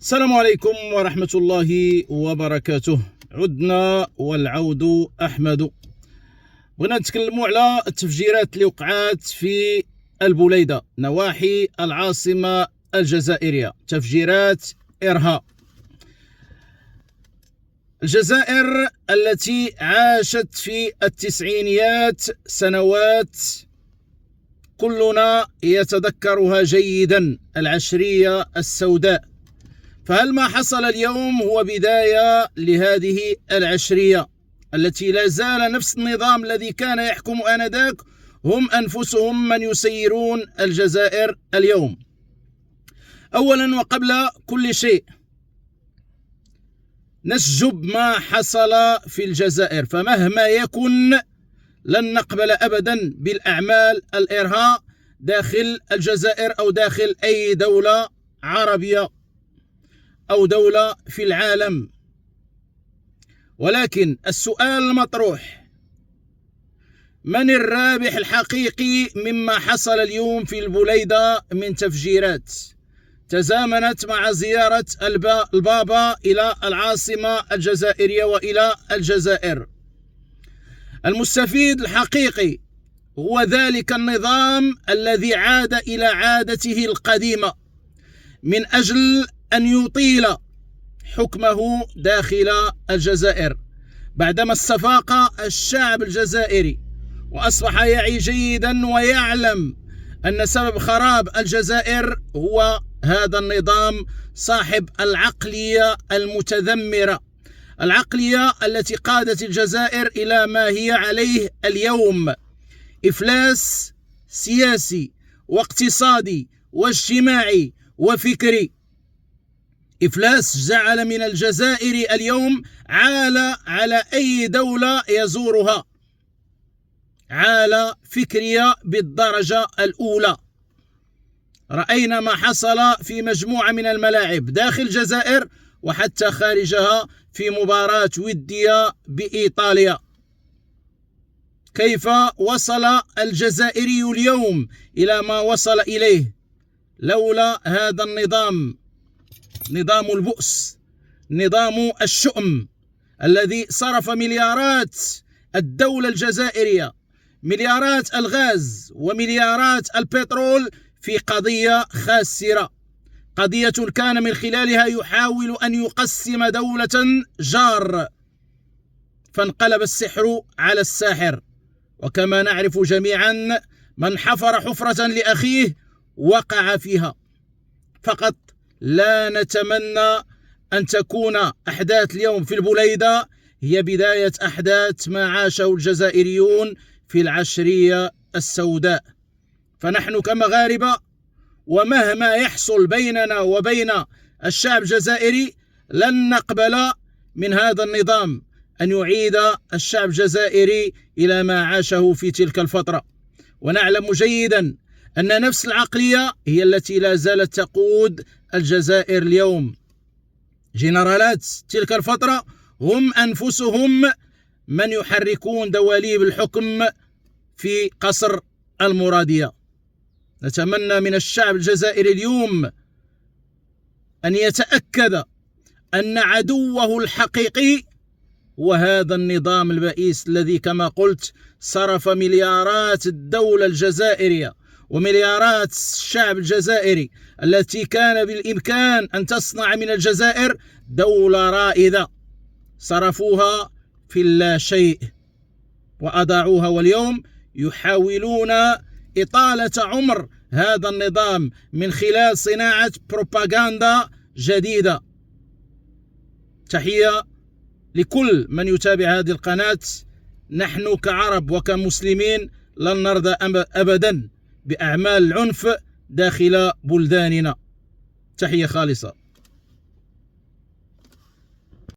السلام عليكم ورحمة الله وبركاته. عدنا والعود أحمد. بغينا نتكلموا على التفجيرات اللي وقعات في البوليدة نواحي العاصمة الجزائرية، تفجيرات إرهاب. الجزائر التي عاشت في التسعينيات سنوات كلنا يتذكرها جيدا، العشرية السوداء. فهل ما حصل اليوم هو بداية لهذه العشرية التي لا زال نفس النظام الذي كان يحكم آنذاك هم أنفسهم من يسيرون الجزائر اليوم؟ أولا وقبل كل شيء نسجب ما حصل في الجزائر، فمهما يكن لن نقبل أبدا بالأعمال الإرهاب داخل الجزائر أو داخل أي دولة عربية أو دولة في العالم. ولكن السؤال المطروح: من الرابح الحقيقي مما حصل اليوم في البوليدة من تفجيرات تزامنت مع زيارة البابا إلى العاصمة الجزائرية وإلى الجزائر؟ المستفيد الحقيقي هو ذلك النظام الذي عاد إلى عادته القديمة من أجل أن يطيل حكمه داخل الجزائر، بعدما استفاق الشعب الجزائري وأصبح يعي جيدا ويعلم أن سبب خراب الجزائر هو هذا النظام صاحب العقلية المتذمرة، العقلية التي قادت الجزائر إلى ما هي عليه اليوم: إفلاس سياسي واقتصادي واجتماعي وفكري. إفلاس جعل من الجزائر اليوم عالة على أي دولة يزورها، عالة فكرية بالدرجة الأولى. رأينا ما حصل في مجموعة من الملاعب داخل الجزائر وحتى خارجها في مباراة ودية بإيطاليا. كيف وصل الجزائري اليوم إلى ما وصل إليه لولا هذا النظام، نظام البؤس، نظام الشؤم الذي صرف مليارات الدولة الجزائرية، مليارات الغاز ومليارات البترول في قضية خاسرة، قضية كان من خلالها يحاول أن يقسم دولة جار، فانقلب السحر على الساحر. وكما نعرف جميعا من حفر حفرة لأخيه وقع فيها. فقط لا نتمنى أن تكون أحداث اليوم في البوليدة هي بداية أحداث ما عاشه الجزائريون في العشرية السوداء. فنحن كمغاربة ومهما يحصل بيننا وبين الشعب الجزائري لن نقبل من هذا النظام أن يعيد الشعب الجزائري إلى ما عاشه في تلك الفترة. ونعلم جيدا أن نفس العقلية هي التي لا زالت تقود الجزائر اليوم. جنرالات تلك الفترة هم أنفسهم من يحركون دواليب الحكم في قصر المرادية. نتمنى من الشعب الجزائري اليوم أن يتأكد أن عدوه الحقيقي وهذا النظام البئيس الذي كما قلت صرف مليارات الدولة الجزائرية ومليارات الشعب الجزائري التي كان بالإمكان أن تصنع من الجزائر دولة رائدة، صرفوها في اللا شيء وأضاعوها. واليوم يحاولون إطالة عمر هذا النظام من خلال صناعة بروباغندا جديدة. تحية لكل من يتابع هذه القناة. نحن كعرب وكمسلمين لن نرضى أبدا بأعمال العنف داخل بلداننا. تحية خالصة.